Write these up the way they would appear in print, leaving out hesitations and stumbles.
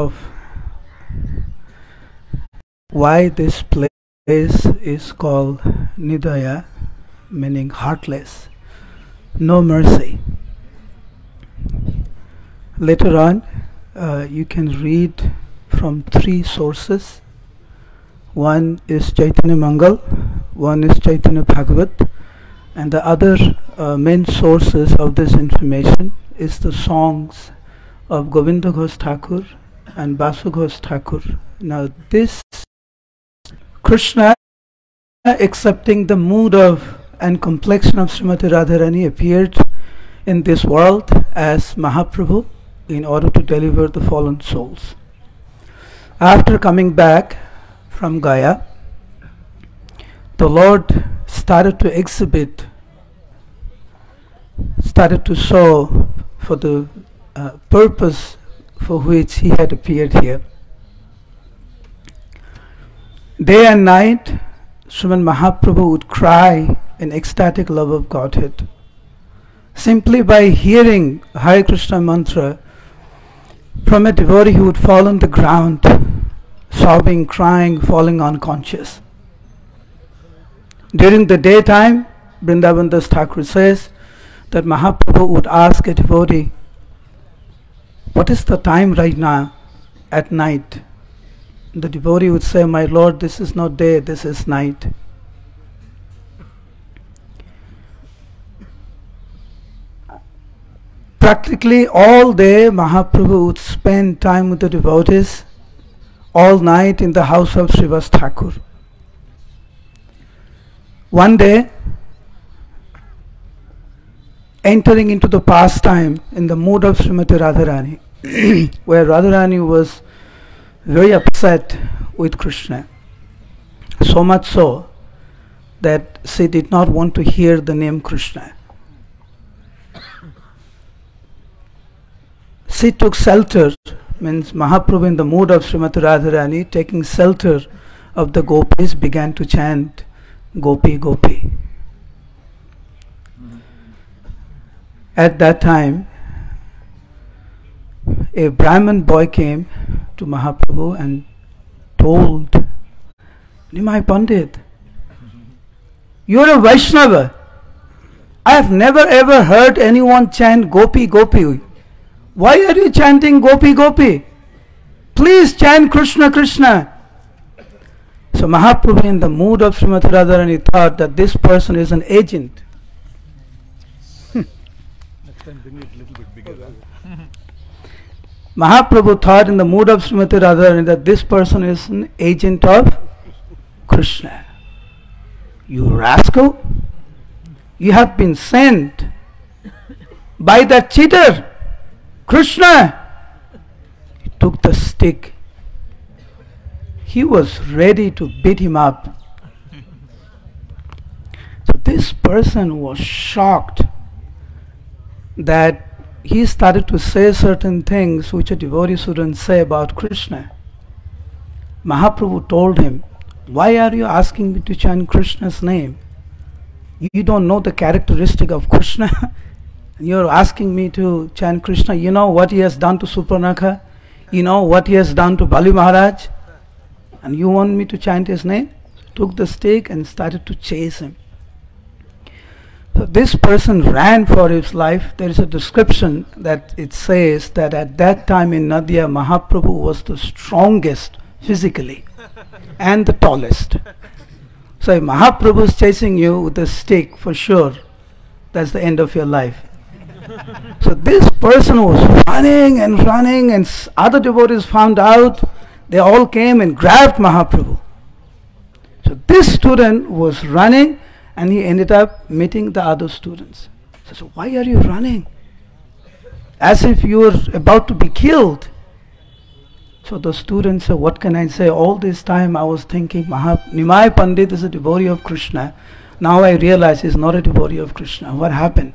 of why this place is called Nidaya, meaning heartless, no mercy. Later on, you can read from three sources. One is Chaitanya Mangal, one is Chaitanya Bhagavat, and the other main sources of this information is the songs of Govinda Ghosh Thakur and Basu Ghosh Thakur. Now this Krishna, accepting the mood of and complexion of Srimati Radharani, appeared in this world as Mahaprabhu in order to deliver the fallen souls. After coming back from Gaya, the Lord started to exhibit, started to show for the purpose for which he had appeared here. Day and night, Sriman Mahaprabhu would cry in ecstatic love of Godhead. Simply by hearing Hare Krishna mantra from a devotee, he would fall on the ground, sobbing, crying, falling unconscious. During the daytime, Vrindavan Das Thakur says that Mahaprabhu would ask a devotee, "What is the time right now?" At night. The devotee would say, "My Lord, this is not day, this is night." Practically all day, Mahaprabhu would spend time with the devotees, all night in the house of Srivas Thakur. One day, entering into the pastime in the mood of Srimati Radharani, where Radharani was very upset with Krishna, so much so that she did not want to hear the name Krishna. She took shelter, means Mahaprabhu in the mood of Srimati Radharani, taking shelter of the gopis, began to chant Gopi Gopi. At that time, a Brahmin boy came to Mahaprabhu and told, "Nimai Pandit, you are a Vaishnava. I have never ever heard anyone chant Gopi Gopi. Why are you chanting Gopi Gopi? Please chant Krishna Krishna." So Mahaprabhu, in the mood of Srimati Radharani, thought that this person is an agent. Next time bring it a little bit bigger. Mahaprabhu thought in the mood of Srimati Radharani that this person is an agent of Krishna. "You rascal, you have been sent by that cheater, Krishna." He took the stick. He was ready to beat him up. So this person was shocked that he started to say certain things which a devotee shouldn't say about Krishna. Mahaprabhu told him, "Why are you asking me to chant Krishna's name? You don't know the characteristic of Krishna. You're asking me to chant Krishna. You know what he has done to Suparnakha? You know what he has done to Bali Maharaj? And you want me to chant his name?" Took the stick and started to chase him. So this person ran for his life. There is a description that it says that at that time in Nadia, Mahaprabhu was the strongest physically and the tallest. So if Mahaprabhu is chasing you with a stick, for sure, that's the end of your life. So this person was running, and other devotees found out. They all came and grabbed Mahaprabhu. So this student was running, and he ended up meeting the other students. So "Why are you running? As if you were about to be killed." So the student said, "What can I say? All this time I was thinking Nimai Pandit is a devotee of Krishna. Now I realize he's not a devotee of Krishna. What happened?"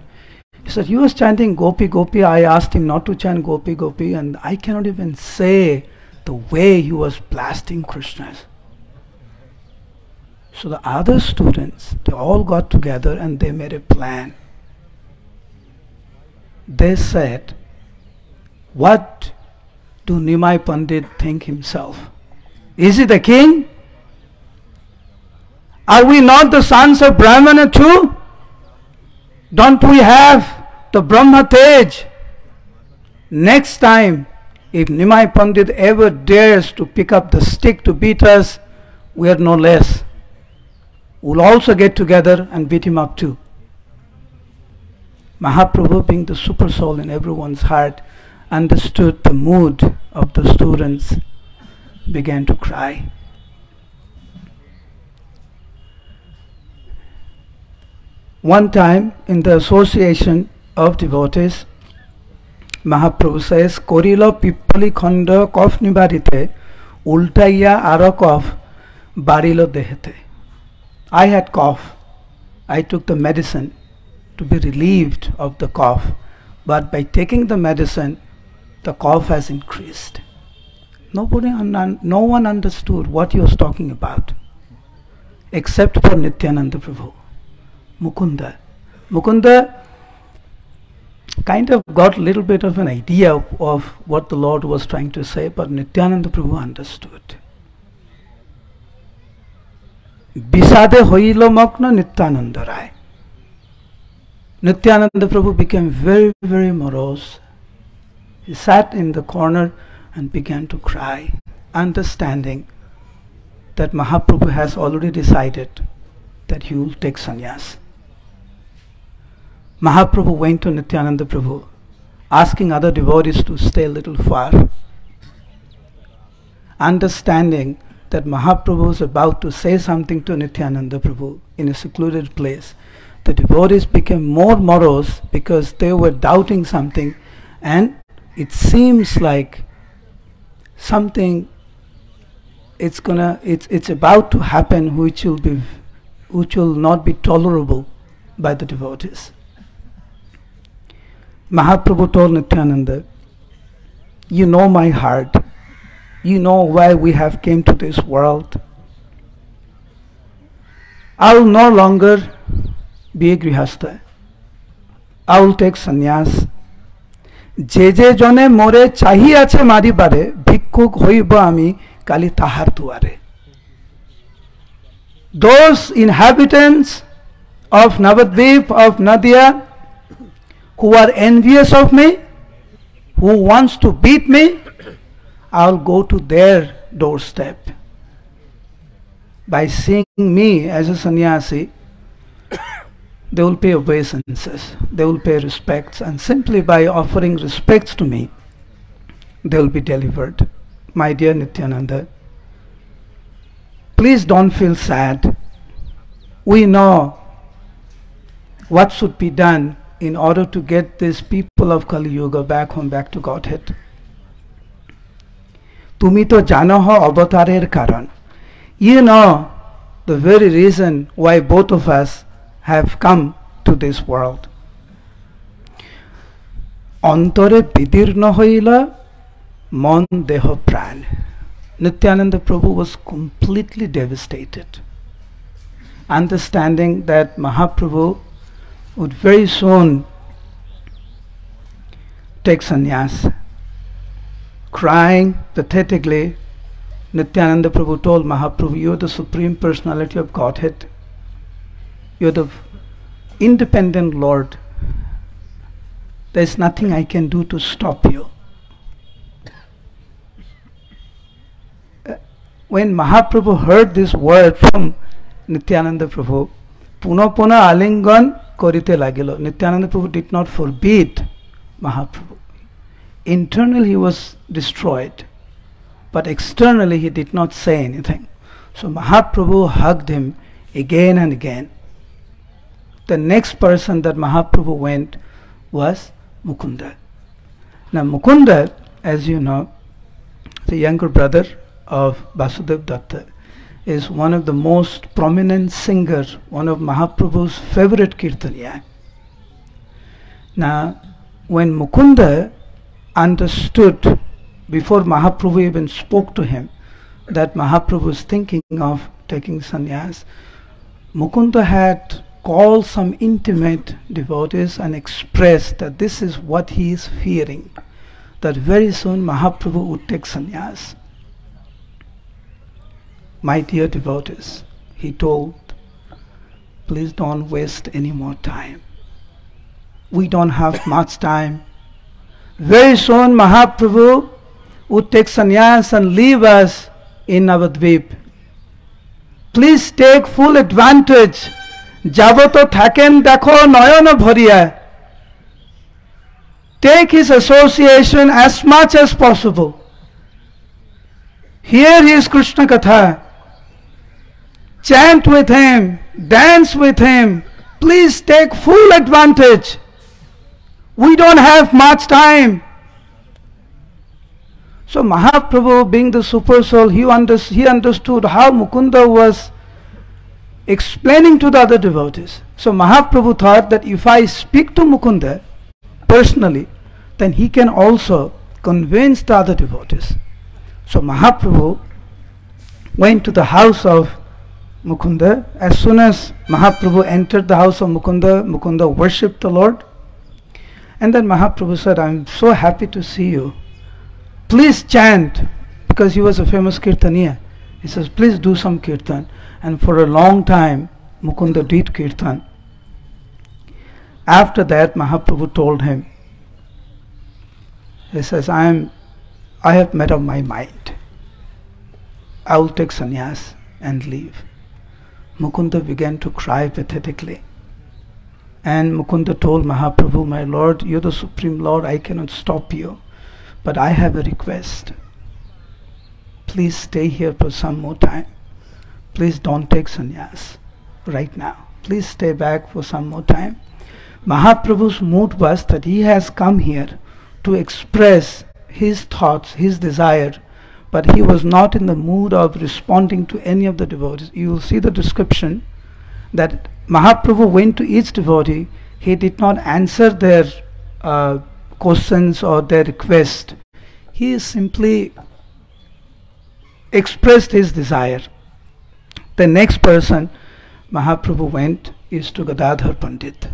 He said, "He was chanting Gopi Gopi. I asked him not to chant Gopi Gopi, and I cannot even say the way he was blasting Krishna." So the other students, they all got together and they made a plan. They said, "What do Nimai Pandit think himself? Is he the king? Are we not the sons of Brahmana too? Don't we have the Brahma Tej? Next time, if Nimai Pandit ever dares to pick up the stick to beat us, we are no less. We'll also get together and beat him up too. Mahaprabhu, being the super soul in everyone's heart, understood the mood of the students, began to cry. One time in the association of devotees, Mahaprabhu says, Korilo Pippali Khanda Kof Nibarite, Ultaiya Ara Kof Barilo Dehete. I had cough. I took the medicine to be relieved of the cough, but by taking the medicine, the cough has increased. No one understood what he was talking about, except for Nityananda Prabhu. Mukunda. Mukunda kind of got a little bit of an idea of what the Lord was trying to say, but Nityananda Prabhu understood. Bisade hoilo magna Nityananda Rai. Nityananda Prabhu became very, very morose. He sat in the corner and began to cry, understanding that Mahaprabhu has already decided that he will take sannyas. Mahaprabhu went to Nityananda Prabhu, asking other devotees to stay a little far. Understanding that Mahaprabhu was about to say something to Nityananda Prabhu in a secluded place, the devotees became more morose because they were doubting something, and it seems like something it's about to happen which will not be tolerable by the devotees. Mahaprabhu told Nityananda, you know my heart, you know why we have came to this world. I will no longer be a grihastha. I will take sannyas. Je jone more chahi ache mari bare bhikkhuk hoiba ami kali tahar duare. Those inhabitants of Navadvip, of Nadia, who are envious of me, who wants to beat me, I'll go to their doorstep. By seeing me as a sannyasi, they will pay obeisances, they will pay respects, and simply by offering respects to me, they will be delivered. My dear Nityananda, please don't feel sad. We know what should be done in order to get these people of Kali Yuga back home, back to Godhead. Tumi to jano ho avatarer karan. You know the very reason why both of us have come to this world. Antore bidirna hoila mon deho pran. Nityananda Prabhu was completely devastated, understanding that Mahaprabhu would very soon take sannyas. Crying pathetically, Nityananda Prabhu told Mahaprabhu, you are the Supreme Personality of Godhead. You are the independent Lord. There is nothing I can do to stop you. When Mahaprabhu heard this word from Nityananda Prabhu, Puna Puna Alingan Korite Lagilo. Nityananda Prabhu did not forbid Mahaprabhu. Internally he was destroyed, but externally he did not say anything. So Mahaprabhu hugged him again and again. The next person that Mahaprabhu went was Mukunda. Now Mukunda, as you know, the younger brother of Vasudev Datta, is one of the most prominent singers, one of Mahaprabhu's favorite kirtaniya. Now, when Mukunda understood, before Mahaprabhu even spoke to him, that Mahaprabhu was thinking of taking sannyas, Mukunda had called some intimate devotees and expressed that this is what he is fearing, that very soon Mahaprabhu would take sannyas. My dear devotees, he told, please don't waste any more time. We don't have much time. Very soon Mahaprabhu would take sannyas and leave us in Navadvip. Please take full advantage. Jabato thaken dekho noyana bhariya. Take his association as much as possible. Hear his Krishna Katha. Chant with him. Dance with him. Please take full advantage. We don't have much time. So Mahaprabhu, being the super soul, he understood how Mukunda was explaining to the other devotees. So Mahaprabhu thought that if I speak to Mukunda personally, then he can also convince the other devotees. So Mahaprabhu went to the house of Mukunda. As soon as Mahaprabhu entered the house of Mukunda, Mukunda worshipped the Lord. And then Mahaprabhu said, I'm so happy to see you. Please chant, because he was a famous Kirtaniya. He says, please do some Kirtan. And for a long time, Mukunda did Kirtan. After that, Mahaprabhu told him, he says, I have made up my mind. I will take sannyas and leave. Mukunda began to cry pathetically. And Mukunda told Mahaprabhu, my Lord, you're the Supreme Lord, I cannot stop you. But I have a request. Please stay here for some more time. Please don't take sannyas right now. Please stay back for some more time. Mahaprabhu's mood was that he has come here to express his thoughts, his desire, but he was not in the mood of responding to any of the devotees. You will see the description that Mahaprabhu went to each devotee. He did not answer their questions or their request. He simply expressed his desire. The next person Mahaprabhu went is to Gadadhar Pandit.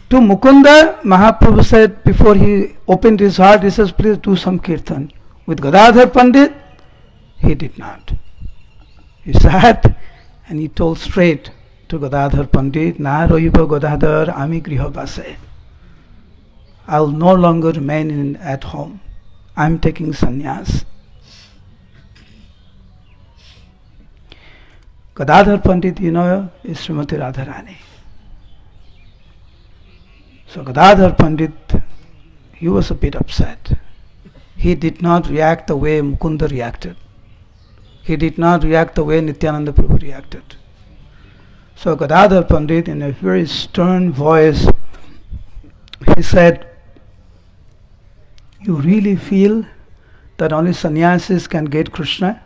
To Mukunda, Mahaprabhu said, before he opened his heart, he says, please do some kirtan. With Gadadhar Pandit, he did not. He sat and he told straight to Gadadhar Pandit, Na rohiba Gadadhar ami griha base. I will no longer remain at home. I am taking sannyas. Gadadhar Pandit, you know, is Srimati Radharani. So Gadadhar Pandit, he was a bit upset. He did not react the way Mukunda reacted. He did not react the way Nityananda Prabhu reacted. So Gadadhar Pandit, in a very stern voice, he said, you really feel that only sannyasis can get Krishna?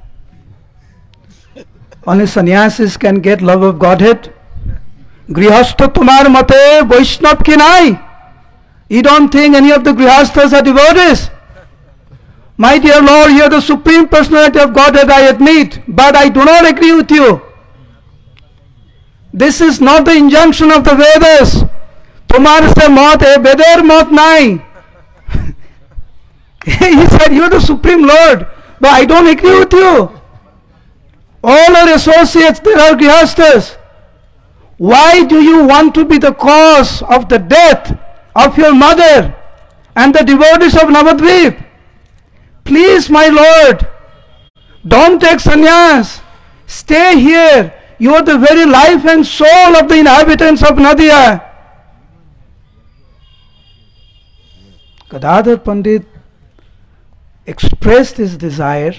Only sannyasis can get love of Godhead? Grihastha tumar mate Vaishnav ki nai. You don't think any of the Grihasthas are devotees? My dear Lord, you are the Supreme Personality of Godhead, I admit, but I do not agree with you. This is not the injunction of the Vedas. Tumar se mat hai, Veder mat nai. He said, you are the Supreme Lord, but I don't agree with you. All our associates, they are Grihasthas. Why do you want to be the cause of the death of your mother and the devotees of Navadvip? Please, my Lord, don't take sannyas. Stay here. You are the very life and soul of the inhabitants of Nadia. Gadadhar Pandit expressed his desire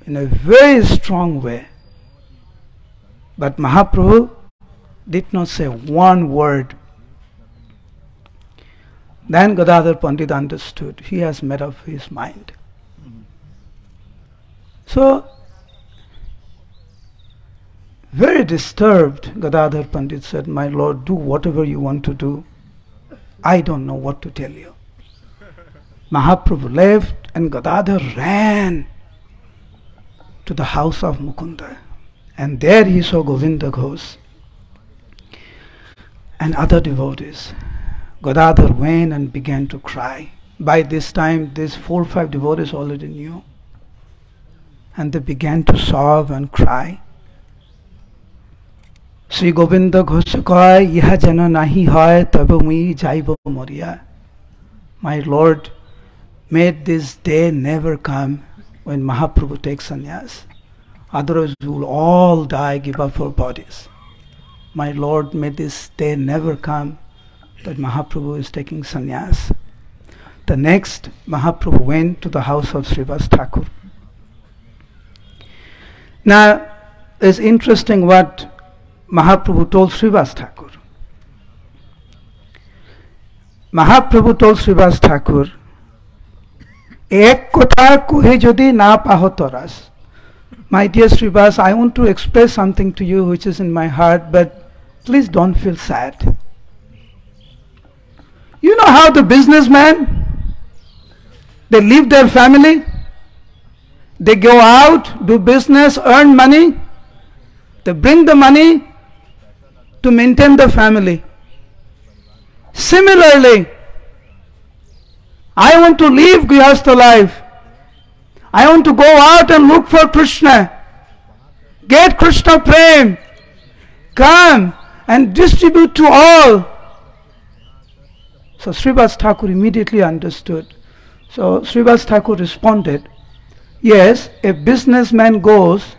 in a very strong way. But Mahaprabhu did not say one word. Then Gadadhar Pandit understood. He has made up his mind. So, very disturbed, Gadadhar Pandit said, my Lord, do whatever you want to do. I don't know what to tell you. Mahaprabhu left and Gadadhar ran to the house of Mukunda. And there he saw Govinda Ghosh and other devotees. Gadadhar went and began to cry. By this time, these 4 or 5 devotees already knew. And they began to sob and cry. Sri Govinda Ghosh koi, iha jeno nahi hoy, tabe mui jaibo moriya. My Lord, may this day never come when Mahaprabhu takes sannyas. Otherwise we will all die, give up our bodies. My Lord, may this day never come that Mahaprabhu is taking sannyas. The next, Mahaprabhu went to the house of Srivas Thakur. Now, it's interesting what Mahaprabhu told Srivas Thakur. Mahaprabhu told Srivas Thakur, Ek kotha kohe jodi na paho toras. My dear Srivas, I want to express something to you which is in my heart, but please don't feel sad. You know how the businessmen, they leave their family, they go out, do business, earn money, they bring the money to maintain the family. Similarly, I want to live Grihastha life. I want to go out and look for Krishna. Get Krishna Prem. Come and distribute to all. So Srivas Thakur immediately understood. So Srivas Thakur responded, yes, a businessman goes,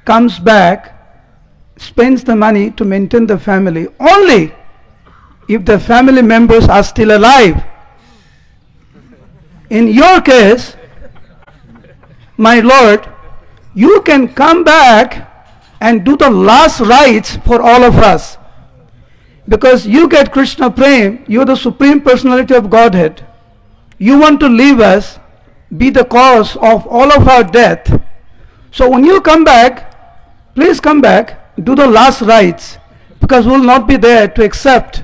comes back, spends the money to maintain the family only if the family members are still alive. In your case, my Lord, you can come back and do the last rites for all of us. Because you get Krishna Prem, you are the Supreme Personality of Godhead. You want to leave us, be the cause of all of our death. So when you come back, please come back, do the last rites, because we will not be there to accept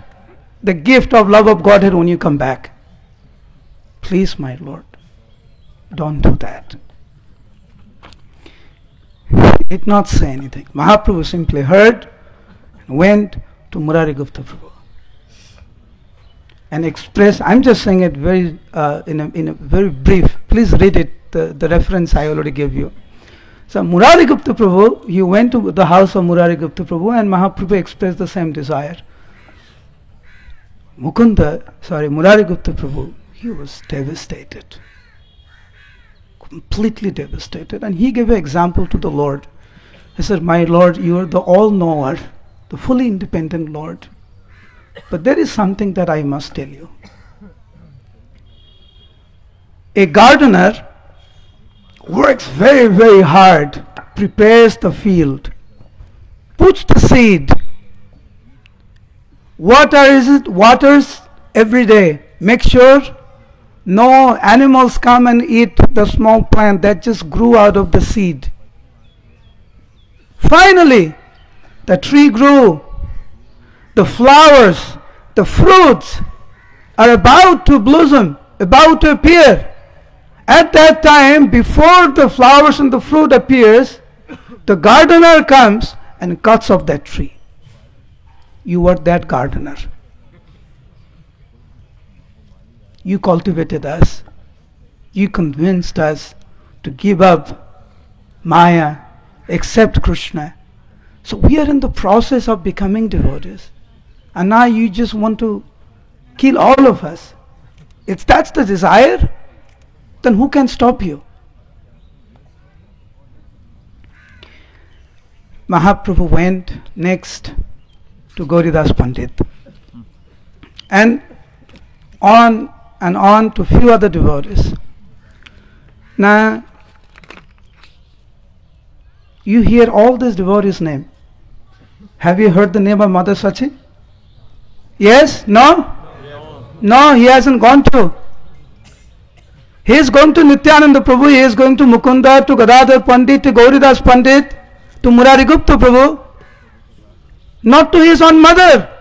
the gift of love of Godhead when you come back. Please, my Lord, don't do that. He did not say anything. Mahaprabhu simply heard and went to Murari Gupta Prabhu and expressed, I'm just saying it very in a very brief, please read it, the reference I already gave you. So Murari Gupta Prabhu, he went to the house of Murari Gupta Prabhu and Mahaprabhu expressed the same desire. Murari Gupta Prabhu, he was devastated, completely devastated, and he gave an example to the Lord. He said, my Lord, you are the all-knower, the fully independent Lord. But there is something that I must tell you. A gardener works very, very hard, prepares the field, puts the seed, waters every day, make sure no animals come and eat the small plant that just grew out of the seed. Finally, the tree grew, the flowers, the fruits are about to blossom, about to appear. At that time, before the flowers and the fruit appears, the gardener comes and cuts off that tree. You were that gardener. You cultivated us. You convinced us to give up Maya, accept Krishna. So we are in the process of becoming devotees. And now you just want to kill all of us. If that's the desire, then who can stop you? Mahaprabhu went next to Gauridas Pandit and on to few other devotees. Now, you hear all these devotees' name. Have you heard the name of Mother Sachi? Yes? No? No, he hasn't gone to. He is going to Nityananda Prabhu, he is going to Mukunda, to Gadadhar Pandit, to Gauridas Pandit, to Murari Gupta Prabhu, not to his own mother.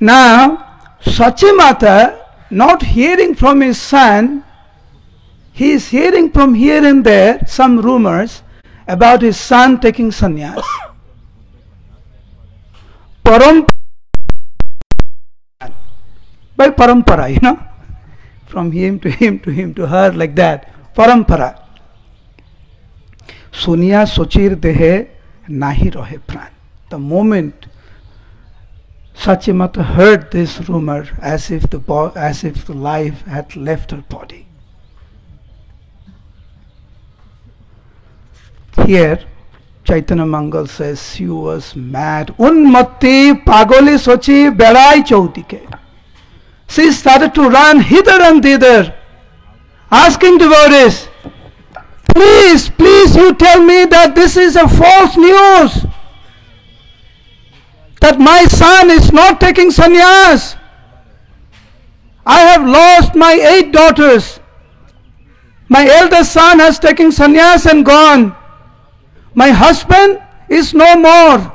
Now, Sachimata, not hearing from his son, he is hearing from here and there some rumors about his son taking sannyas. Param by parampara, from him to him to him to her, like that, parampara. Suniya sochir dehe nahi rohe pran. The moment Sachimata heard this rumor, as if the life had left her body. Here, Chaitanya Mangal says she was mad. Unmatti pagoli sochi berai chautike. She started to run hither and thither, asking devotees, please, please, you tell me that this is a false news, that my son is not taking sannyas. I have lost my 8 daughters. My eldest son has taken sannyas and gone. My husband is no more.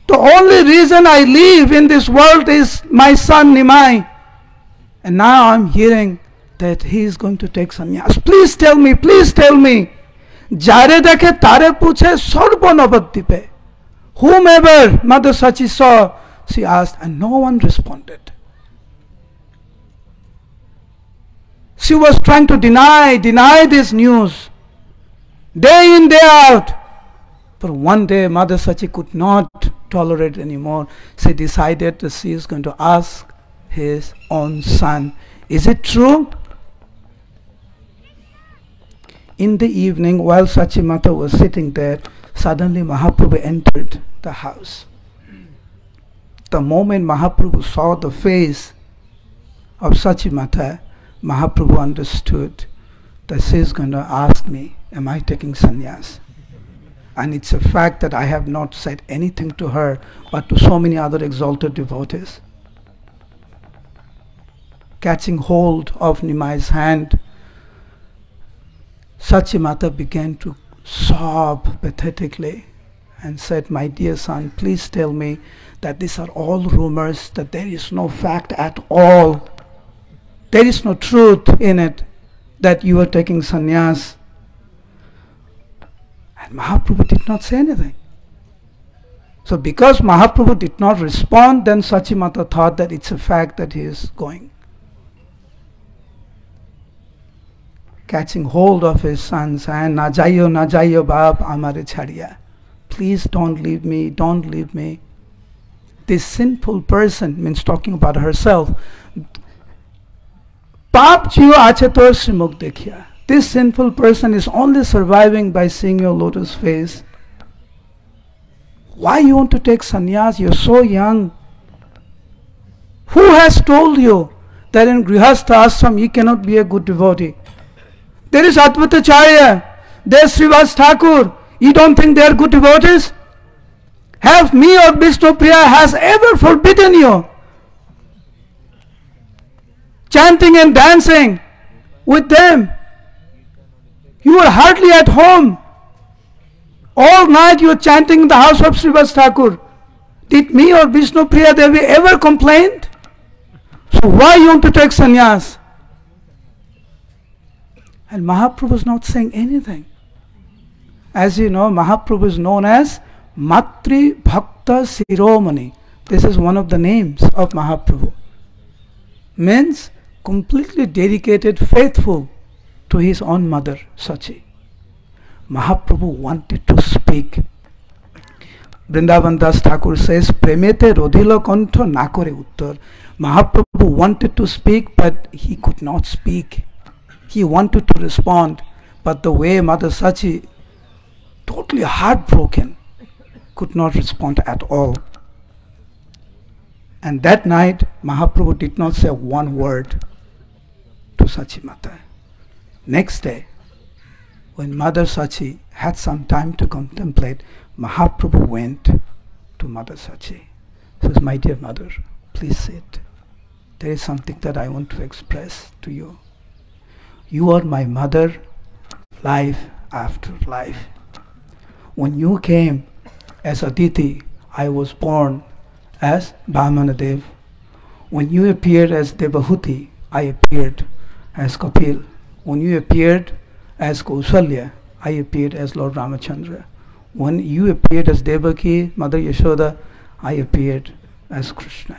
The only reason I live in this world is my son Nimai. And now I'm hearing that he is going to take sannyas. Please tell me, please tell me. Jare dekhe tare puche sarva navaddipe. Whomever Mother Sachi saw, she asked, and no one responded. She was trying to deny this news, day in, day out. But one day Mother Sachi could not tolerate anymore. She decided that she is going to ask his own son, is it true? In the evening, while Sachimata was sitting there, suddenly Mahaprabhu entered the house. The moment Mahaprabhu saw the face of Sachimata, Mahaprabhu understood that she is going to ask me, am I taking sannyas? And it's a fact that I have not said anything to her, but to so many other exalted devotees. Catching hold of Nimai's hand, Sachimata began to sob pathetically and said, my dear son, please tell me that these are all rumors, that there is no fact at all. There is no truth in it that you are taking sannyas. And Mahaprabhu did not say anything. So because Mahaprabhu did not respond, then Sachimata thought that it's a fact that he is going. Catching hold of his son's hand, na jaiyo baap amare chhadiya. Please don't leave me, don't leave me. This sinful person, means talking about herself, paap jiyo ache tor srimukh dekhiya. This sinful person is only surviving by seeing your lotus face. Why you want to take sannyas? You're so young. Who has told you that in Grihastha ashram you cannot be a good devotee? There is Advaitacharya, there is Srivas Thakur. You don't think they are good devotees? Have me or Vishnupriya has ever forbidden you chanting and dancing with them? You are hardly at home. All night you are chanting in the house of Srivas Thakur. Did me or Vishnupriya Devi ever complained? So why you want to take sannyas? And Mahaprabhu is not saying anything. As you know, Mahaprabhu is known as Matri Bhakta Siromani. This is one of the names of Mahaprabhu. Means completely dedicated, faithful to his own mother, Sachi. Mahaprabhu wanted to speak. Vrindavan Das Thakur says, Premete rodhilo kantho nakore uttar. Mahaprabhu wanted to speak, but he could not speak. He wanted to respond, but the way Mother Sachi, totally heartbroken, could not respond at all. And that night, Mahaprabhu did not say one word to Sachimata. Next day, when Mother Sachi had some time to contemplate, Mahaprabhu went to Mother Sachi. He says, my dear mother, please sit. There is something that I want to express to you. You are my mother, life after life. When you came as Aditi, I was born as Bhamanadev. When you appeared as Devahuti, I appeared as Kapil. When you appeared as Kausalya, I appeared as Lord Ramachandra. When you appeared as Devaki, Mother Yashoda, I appeared as Krishna.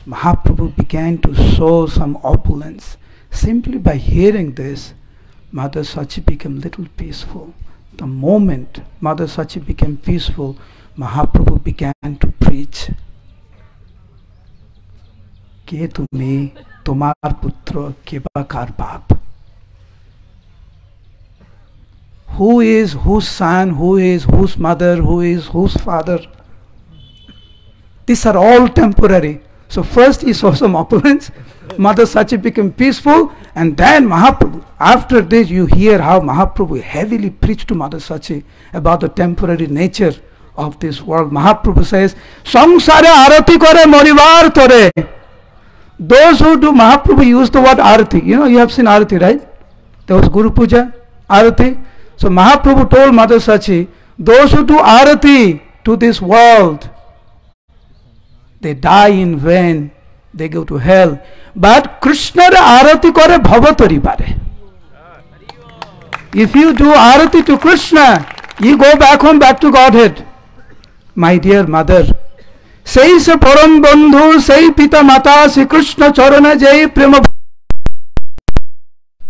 Mahaprabhu began to show some opulence. Simply by hearing this, Mother Sachi became little peaceful. The moment Mother Sachi became peaceful, Mahaprabhu began to preach. Ke tumi tomar putra keba kar baap. Who is whose son, who is whose mother, who is whose father? These are all temporary. So first he saw some opulence, Mother Sachi became peaceful, and then Mahaprabhu. After this you hear how Mahaprabhu heavily preached to Mother Sachi about the temporary nature of this world. Mahaprabhu says, Samsare arati kore moribar tore. Those who do, Mahaprabhu used the word arati. You know, you have seen arati, right? There was Guru Puja, arati. So Mahaprabhu told Mother Sachi, those who do arati to this world, they die in vain, they go to hell. But Krishna arati kore bhavatori pare. If you do arati to Krishna, you go back home, back to Godhead. My dear mother, sei se param bandhu, sei pita mata, Sri Krishna charana jai prema.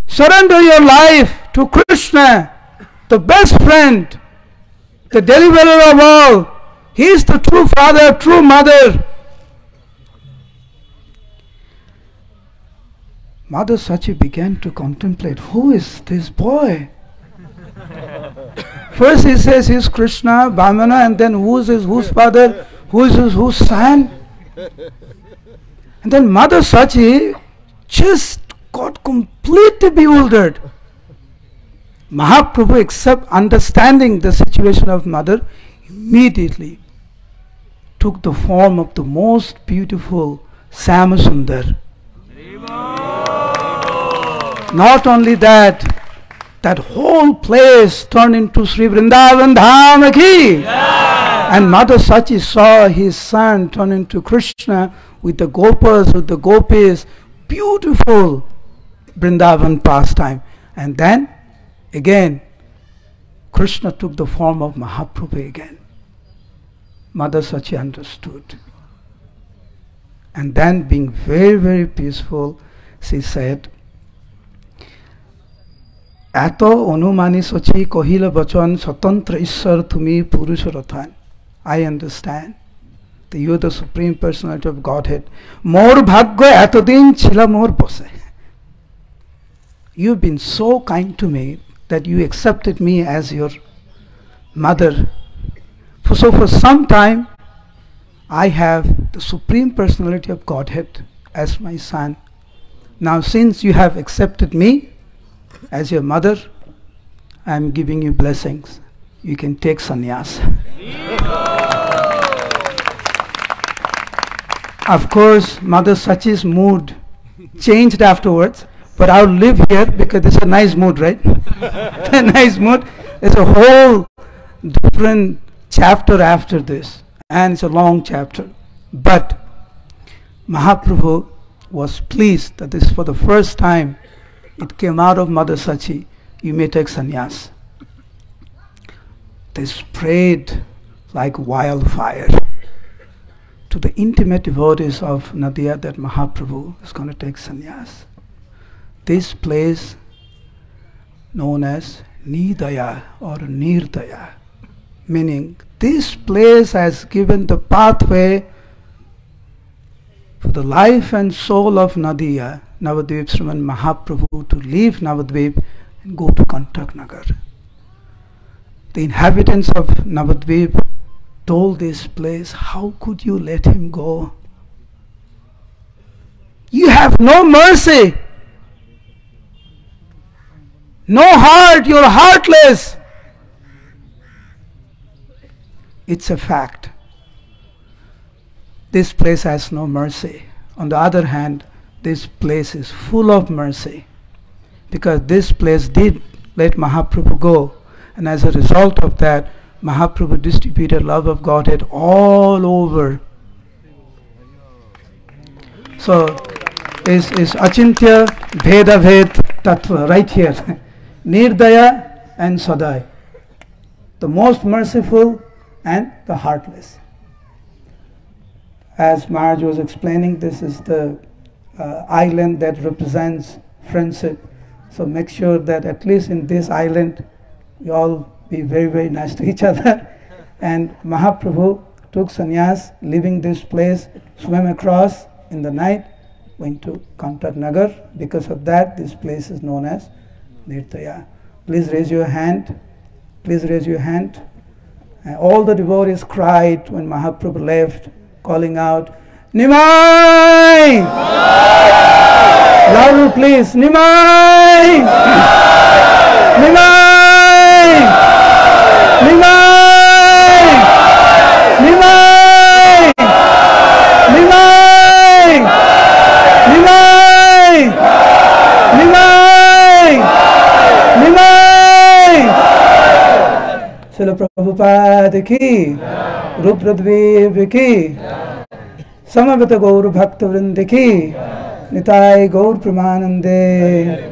Surrender your life to Krishna, the best friend, the deliverer of all. He is the true father, true mother. Mother Sachi began to contemplate, who is this boy? First he says he is Krishna, Vamana, and then who is whose father, who is whose son? And then Mother Sachi just got completely bewildered. Mahaprabhu, except understanding the situation of mother, immediately took the form of the most beautiful Syamasundar. Not only that, that whole place turned into Sri Vrindavan Dham ki. And Mother Sachi saw his son turn into Krishna with the gopas, with the gopis. Beautiful Vrindavan pastime. And then again Krishna took the form of Mahaprabhu again. Mother Sachi understood. And then, being very, very peaceful, she said, Ato onumani sochi kohila bachan satantra ishar tumi purusharathan. I understand that you are the Supreme Personality of Godhead. Mor bhagya atodin chila mor bose. You've been so kind to me that you accepted me as your mother. So for some time, I have the Supreme Personality of Godhead as my son. Now since you have accepted me as your mother, I am giving you blessings. You can take sannyas. Of course, Mother Sachi's mood changed afterwards, but I'll live here because it's a nice mood, right? A nice mood. There's a whole different chapter after this, and it's a long chapter. But Mahaprabhu was pleased that this, for the first time, it came out of Mother Sachi, you may take sannyas. They spread like wildfire to the intimate devotees of Nadia that Mahaprabhu is going to take sannyas. This place known as Nidaya or Nirdaya, meaning this place has given the pathway for the life and soul of Nadia, Navadvip Sriman Mahaprabhu, to leave Navadvip and go to Kantak Nagar. The inhabitants of Navadvip told this place, how could you let him go? You have no mercy, no heart, you're heartless. It's a fact. This place has no mercy. On the other hand, this place is full of mercy, because this place did let Mahaprabhu go, and as a result of that, Mahaprabhu distributed love of Godhead all over. So, is Achintya Bheda Bhed Tattva right here. Nirdaya and Sadai. The most merciful and the heartless. As Maharaj was explaining, this is the island that represents friendship. So make sure that at least in this island, we all be very, very nice to each other. And Mahaprabhu took sannyas, leaving this place, swam across in the night, went to Kantak Nagar. Because of that, this place is known as Nirtaya. Please raise your hand. Please raise your hand. And all the devotees cried when Mahaprabhu left, calling out, Nimai! Louder please, Nimai! Nimai! Nimai! Nimai! Nimai! Nimai! Nimai! Nimai! Srila Prabhupada ki, Rudradviv ki, Samavita Gaur Bhakta Vrinda ki, Nitai Gaur Pramanande.